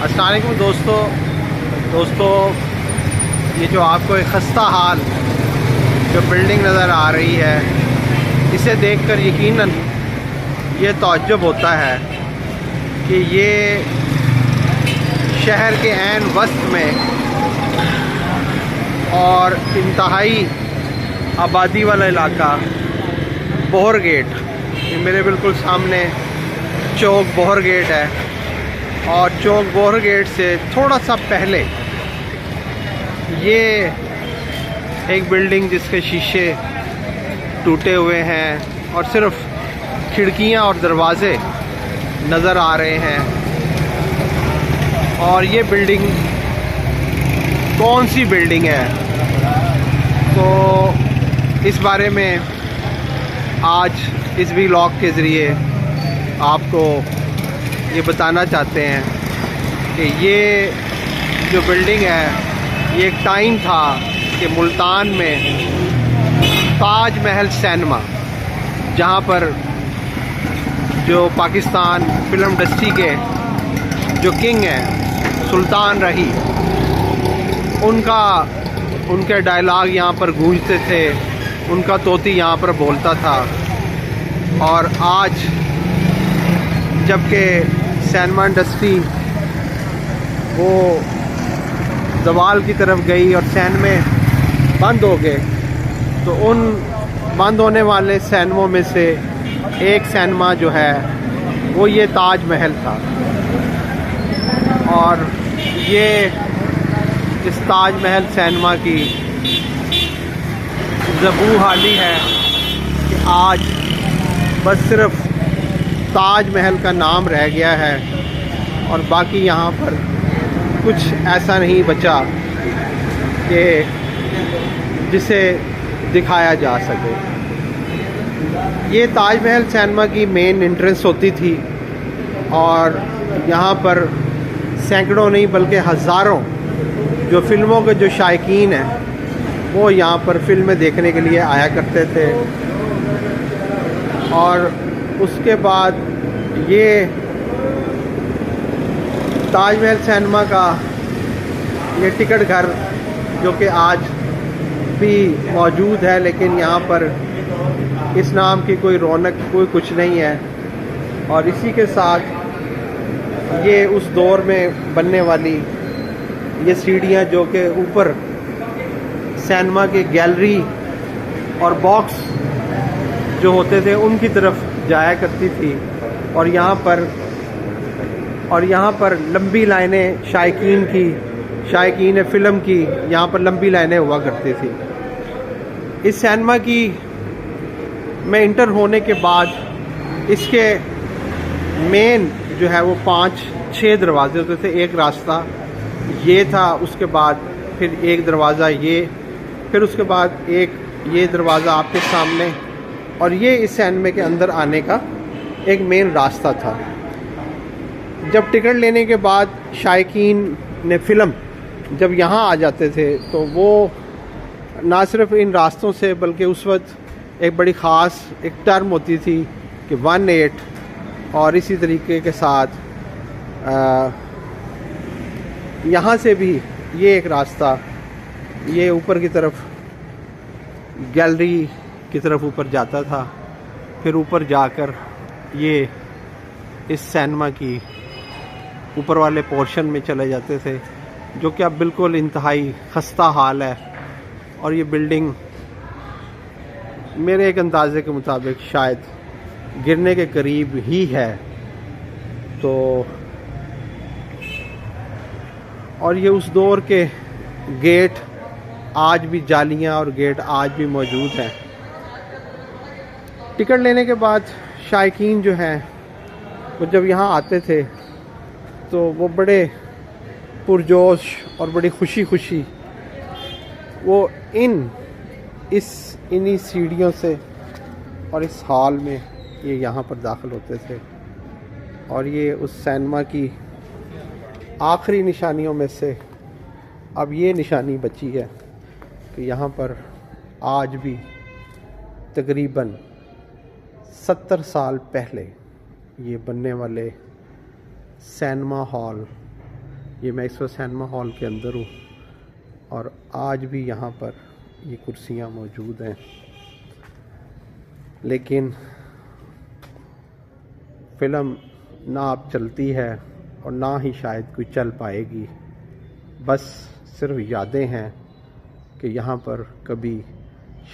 अस्सलाम वालेकुम दोस्तों, ये जो आपको एक खस्ता हाल जो बिल्डिंग नज़र आ रही है, इसे देखकर यकीनन ये ताज्जुब होता है कि ये शहर के ऐन वस्त में और इंतहाई आबादी वाला इलाका बोहर गेट, ये मेरे बिल्कुल सामने चौक बोहर गेट है और चौक बोहर गेट से थोड़ा सा पहले ये एक बिल्डिंग जिसके शीशे टूटे हुए हैं और सिर्फ खिड़कियां और दरवाज़े नज़र आ रहे हैं। और ये बिल्डिंग कौन सी बिल्डिंग है, तो इस बारे में आज इस व्लॉग के ज़रिए आपको ये बताना चाहते हैं कि ये जो बिल्डिंग है, ये एक टाइम था कि मुल्तान में ताज महल सिनेमा, जहाँ पर जो पाकिस्तान फिल्म इंडस्ट्री के जो किंग हैं सुल्तान रही, उनके डायलॉग यहाँ पर गूंजते थे, उनका तोती यहाँ पर बोलता था। और आज जबकि सिनेमा इंडस्ट्री वो ज़वाल की तरफ गई और सिनेमे बंद हो गए, तो उन बंद होने वाले सिनेमों में से एक सिनेमा जो है वो ये ताज महल था। और ये इस ताज महल सिनेमा की ज़बू हाली है कि आज बस सिर्फ ताज महल का नाम रह गया है और बाकी यहाँ पर कुछ ऐसा नहीं बचा कि जिसे दिखाया जा सके। ये ताज महल सिनेमा की मेन एंट्रेंस होती थी और यहाँ पर सैकड़ों नहीं बल्कि हज़ारों जो फिल्मों के जो शायकीन हैं वो यहाँ पर फिल्में देखने के लिए आया करते थे। और उसके बाद ये ताज महल सिनेमा का ये टिकट घर जो कि आज भी मौजूद है, लेकिन यहाँ पर इस नाम की कोई रौनक कोई कुछ नहीं है। और इसी के साथ ये उस दौर में बनने वाली ये सीढ़ियाँ जो कि ऊपर सिनेमा की गैलरी और बॉक्स जो होते थे उनकी तरफ जाया करती थी। और यहाँ पर लंबी लाइनें शायकीन फ़िल्म की यहाँ पर लंबी लाइनें हुआ करती थी। इस सिनेमा की में इंटर होने के बाद इसके मेन जो है वो 5-6 दरवाजे होते थे। एक रास्ता ये था, उसके बाद फिर एक दरवाज़ा ये, फिर उसके बाद एक ये दरवाज़ा आपके सामने, और ये इस सिनेमा के अंदर आने का एक मेन रास्ता था। जब टिकट लेने के बाद शायकीन ने फ़िल्म जब यहाँ आ जाते थे तो वो ना सिर्फ इन रास्तों से बल्कि उस वक्त एक बड़ी ख़ास एक टर्म होती थी कि 1-8, और इसी तरीके के साथ यहाँ से भी ये एक रास्ता ये ऊपर की तरफ गैलरी की तरफ ऊपर जाता था। फिर ऊपर जाकर ये इस सिनेमा की ऊपर वाले पोर्शन में चले जाते थे, जो कि अब बिल्कुल इंतहाई खस्ता हाल है। और ये बिल्डिंग मेरे एक अंदाजे के मुताबिक शायद गिरने के करीब ही है। तो और ये उस दौर के गेट आज भी, जालियाँ और गेट आज भी मौजूद हैं। टिकट लेने के बाद शायकीन जो हैं वो जब यहाँ आते थे तो वो बड़े पुरजोश और बड़ी खुशी वो इन्हीं सीढ़ियों से और इस हॉल में ये यहाँ पर दाखिल होते थे। और ये उस सिनेमा की आखिरी निशानियों में से अब ये निशानी बची है कि यहाँ पर आज भी तकरीबन 70 साल पहले ये बनने वाले सिनेमा हॉल ये मैं इस वक्त सिनेमा हॉल के अंदर हूँ और आज भी यहाँ पर ये कुर्सियाँ मौजूद हैं, लेकिन फ़िल्म ना अब चलती है और ना ही शायद कोई चल पाएगी। बस सिर्फ यादें हैं कि यहाँ पर कभी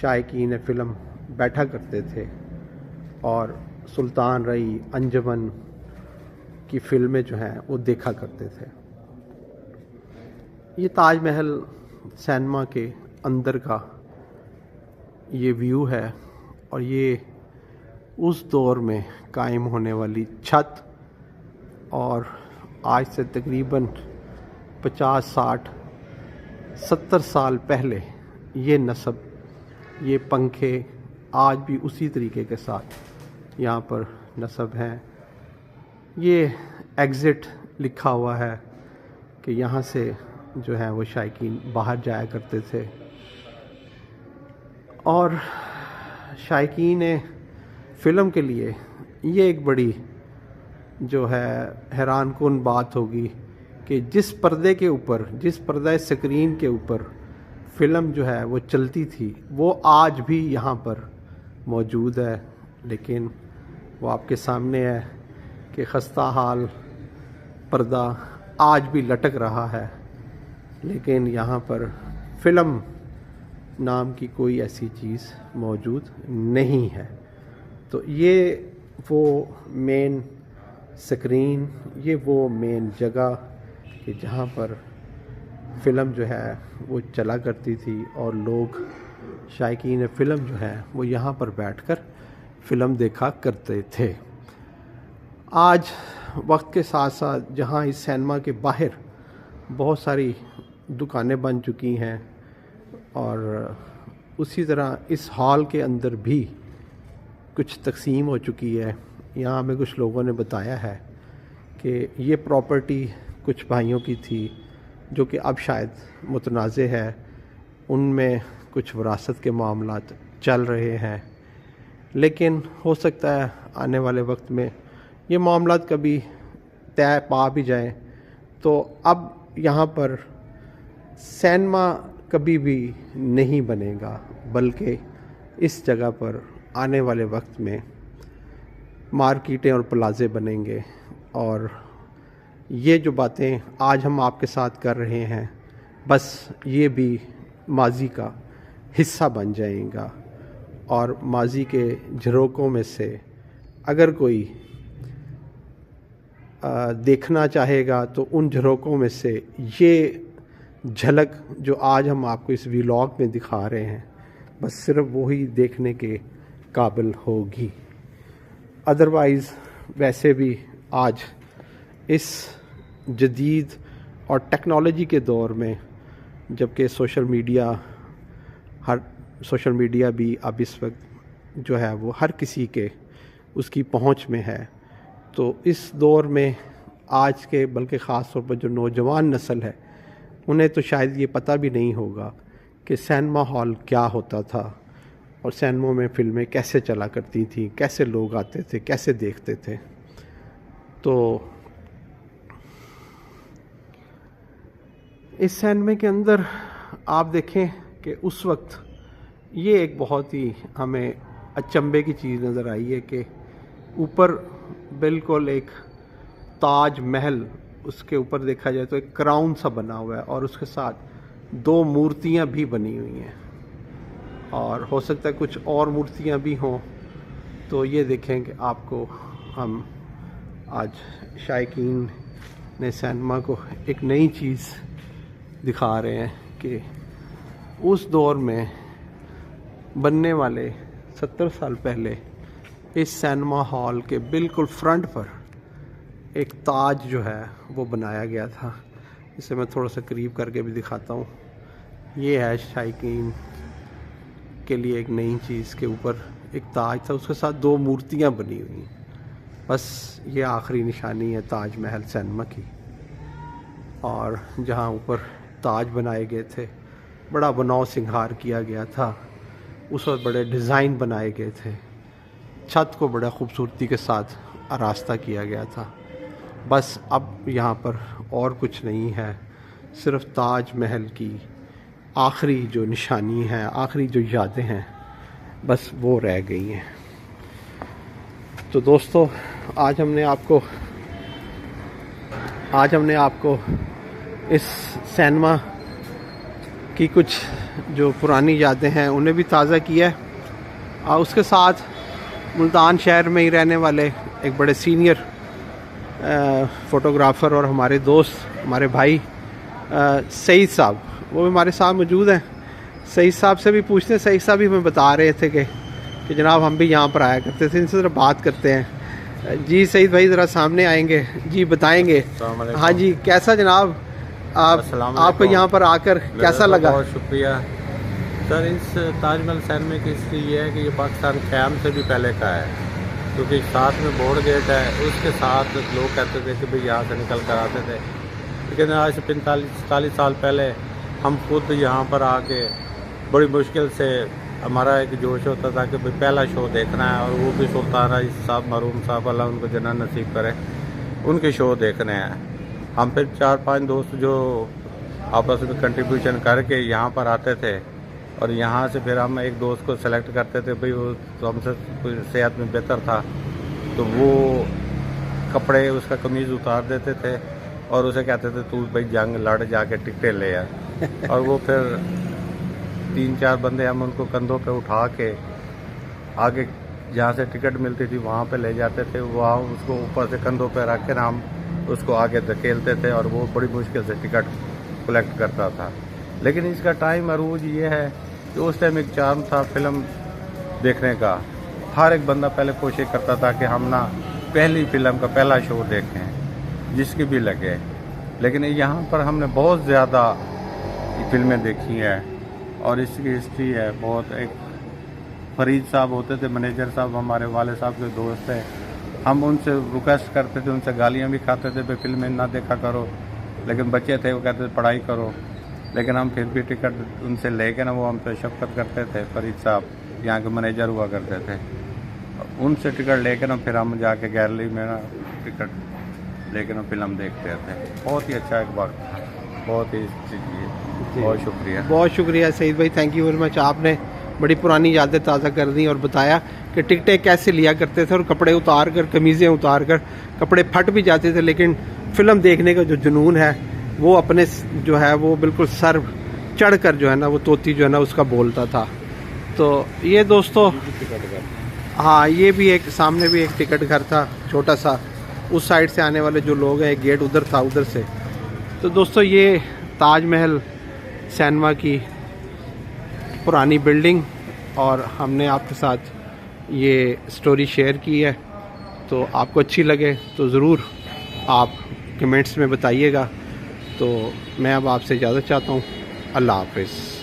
शायकीन फ़िल्म बैठा करते थे और सुल्तान रई, अंजुमन की फ़िल्में जो हैं वो देखा करते थे। ये ताजमहल सिनेमा के अंदर का ये व्यू है और ये उस दौर में कायम होने वाली छत, और आज से तकरीबन 50, 60, 70 साल पहले ये नस्ब, ये पंखे आज भी उसी तरीके के साथ यहाँ पर नस्ब हैं। ये एग्ज़िट लिखा हुआ है कि यहाँ से जो है वो शायकीन बाहर जाया करते थे, और शायकीन फ़िल्म के लिए ये एक बड़ी जो है हैरान कुन बात होगी कि जिस पर्दे के ऊपर, जिस पर्दा स्क्रीन के ऊपर फ़िल्म जो है वो चलती थी वो आज भी यहाँ पर मौजूद है, लेकिन वो आपके सामने है कि खस्ता हाल पर्दा आज भी लटक रहा है, लेकिन यहाँ पर फ़िल्म नाम की कोई ऐसी चीज़ मौजूद नहीं है। तो ये वो मेन स्क्रीन, ये वो मेन जगह कि जहाँ पर फ़िल्म जो है वो चला करती थी और लोग शायकीन फ़िल्म जो है वो यहाँ पर बैठकर फ़िल्म देखा करते थे। आज वक्त के साथ साथ जहाँ इस सिनेमा के बाहर बहुत सारी दुकानें बन चुकी हैं और उसी तरह इस हॉल के अंदर भी कुछ तकसीम हो चुकी है। यहाँ हमें कुछ लोगों ने बताया है कि ये प्रॉपर्टी कुछ भाइयों की थी जो कि अब शायद मुतनाज़े है, उनमें कुछ विरासत के मामलात चल रहे हैं, लेकिन हो सकता है आने वाले वक्त में ये मामलात कभी तय पा भी जाएं, तो अब यहाँ पर सिनेमा कभी भी नहीं बनेगा, बल्कि इस जगह पर आने वाले वक्त में मार्केटें और प्लाज़े बनेंगे और ये जो बातें आज हम आपके साथ कर रहे हैं बस ये भी माजी का हिस्सा बन जाएगा। और माजी के झरोकों में से अगर कोई देखना चाहेगा तो उन झरोकों में से ये झलक जो आज हम आपको इस व्लॉग में दिखा रहे हैं बस सिर्फ वही देखने के काबिल होगी। अदरवाइज़ वैसे भी आज इस जदीद और टेक्नोलॉजी के दौर में, जबकि सोशल मीडिया भी अब इस वक्त जो है वो हर किसी के उसकी पहुंच में है, तो इस दौर में आज के बल्कि ख़ास तौर पर जो नौजवान नस्ल है उन्हें तो शायद ये पता भी नहीं होगा कि सिनेमा हॉल क्या होता था और सिनेमा में फ़िल्में कैसे चला करती थी, कैसे लोग आते थे, कैसे देखते थे। तो इस सिनेमा के अंदर आप देखें कि उस वक्त ये एक बहुत ही हमें अचंभे की चीज़ नज़र आई है कि ऊपर बिल्कुल एक ताज महल, उसके ऊपर देखा जाए तो एक क्राउन सा बना हुआ है और उसके साथ दो मूर्तियां भी बनी हुई हैं और हो सकता है कुछ और मूर्तियां भी हों। तो ये देखें कि आपको हम आज शायकीन ने सिनेमा को एक नई चीज़ दिखा रहे हैं कि उस दौर में बनने वाले 70 साल पहले इस सिनेमा हॉल के बिल्कुल फ्रंट पर एक ताज जो है वो बनाया गया था। इसे मैं थोड़ा सा करीब करके भी दिखाता हूँ। ये है शायकीन के लिए एक नई चीज़ के ऊपर एक ताज था, उसके साथ दो मूर्तियाँ बनी हुई। बस ये आखिरी निशानी है ताजमहल सिनेमा की। और जहाँ ऊपर ताज बनाए गए थे, बड़ा बनाव सिंगार किया गया था, उस वक्त बड़े डिज़ाइन बनाए गए थे, छत को बड़ा खूबसूरती के साथ आरास्ता किया गया था। बस अब यहाँ पर और कुछ नहीं है, सिर्फ ताज महल की आखिरी जो निशानी है, आखिरी जो यादें हैं, बस वो रह गई हैं। तो दोस्तों आज हमने आपको इस सिनेमा की कुछ जो पुरानी यादें हैं उन्हें भी ताज़ा किया है, और उसके साथ मुल्तान शहर में ही रहने वाले एक बड़े सीनियर फ़ोटोग्राफ़र और हमारे दोस्त, हमारे भाई सईद साहब, वो भी हमारे साथ मौजूद हैं। सईद साहब से भी पूछते हैं। सईद साहब भी हमें बता रहे थे कि जनाब हम भी यहाँ पर आया करते थे। इनसे ज़रा बात करते हैं। जी सईद भाई ज़रा सामने आएंगे, जी बताएंगे। हाँ जी, कैसा जनाब आपको यहाँ पर आकर कैसा लगा? बहुत शुक्रिया सर। इस ताजमहल सिनेमा की हिस्ट्री ये है कि ये पाकिस्तान क़याम से भी पहले का है, क्योंकि साथ में बोर्ड गेट है, उसके साथ लोग कहते थे कि भाई यहाँ से निकल कर आते थे। लेकिन आज से 45-40 साल पहले हम खुद यहाँ पर आके बड़ी मुश्किल से हमारा एक जोश होता था कि भाई पहला शो देखना है, और वो भी सुल्तान राशिद साहब मरहूम साहब अल्लाह उनको जन्नत नसीब करे, उनके शो देखने हैं। हम फिर 4-5 दोस्त जो आपस में कंट्रीब्यूशन करके यहाँ पर आते थे, और यहाँ से फिर हम एक दोस्त को सेलेक्ट करते थे, भाई वो तो हमसे सेहत में बेहतर था, तो वो कपड़े उसका कमीज़ उतार देते थे और उसे कहते थे तू भाई जंग लड़ जाके टिकटें ले आ। और वो फिर 3-4 बंदे हम उनको कंधों पे उठा के आगे जहाँ से टिकट मिलती थी वहाँ पे ले जाते थे, वहाँ उसको ऊपर से कंधों पे रख कर हम उसको आगे धकेलते थे, और वो बड़ी मुश्किल से टिकट कलेक्ट करता था। लेकिन इसका टाइम अरूज ये है कि उस टाइम एक चार्म था फिल्म देखने का। हर एक बंदा पहले कोशिश करता था कि हम ना पहली फिल्म का पहला शो देखें, जिसकी भी लगे। लेकिन यहाँ पर हमने बहुत ज़्यादा फिल्में देखी हैं, और इसकी हिस्ट्री है बहुत। एक फरीद साहब होते थे मैनेजर साहब, हमारे वाले साहब के दोस्त थे। हम उनसे रिक्वेस्ट करते थे, उनसे गालियाँ भी खाते थे, भाई फिल्में ना देखा करो, लेकिन बच्चे थे वो कहते थे पढ़ाई करो। लेकिन हम फिर भी टिकट उनसे लेके ना, वो हम पे शफकत करते थे, फरीद साहब यहाँ के मैनेजर हुआ करते थे, उनसे टिकट लेके ना फिर हम जाके गैलरी में ना टिकट लेके ना फिल्म देखते थे। बहुत ही अच्छा एक बार, बहुत ही बहुत शुक्रिया। बहुत शुक्रिया सईद भाई, थैंक यू वेरी मच। आपने बड़ी पुरानी यादें ताज़ा कर दी और बताया कि टिकटें कैसे लिया करते थे, और कपड़े उतार कर, कमीज़ें उतार कर, कपड़े फट भी जाते थे, लेकिन फ़िल्म देखने का जो जुनून है वो अपने जो है वो बिल्कुल सर चढ़ कर जो है ना, वो तोती जो है ना उसका बोलता था। तो ये दोस्तों, हाँ ये भी एक सामने भी एक टिकट घर था छोटा सा, उस साइड से आने वाले जो लोग हैं, गेट उधर था, उधर से। तो दोस्तों ये ताजमहल सिनेमा की पुरानी बिल्डिंग, और हमने आपके साथ ये स्टोरी शेयर की है। तो आपको अच्छी लगे तो ज़रूर आप कमेंट्स में बताइएगा। तो मैं अब आपसे इजाज़त चाहता हूँ। अल्लाह हाफ़िज़।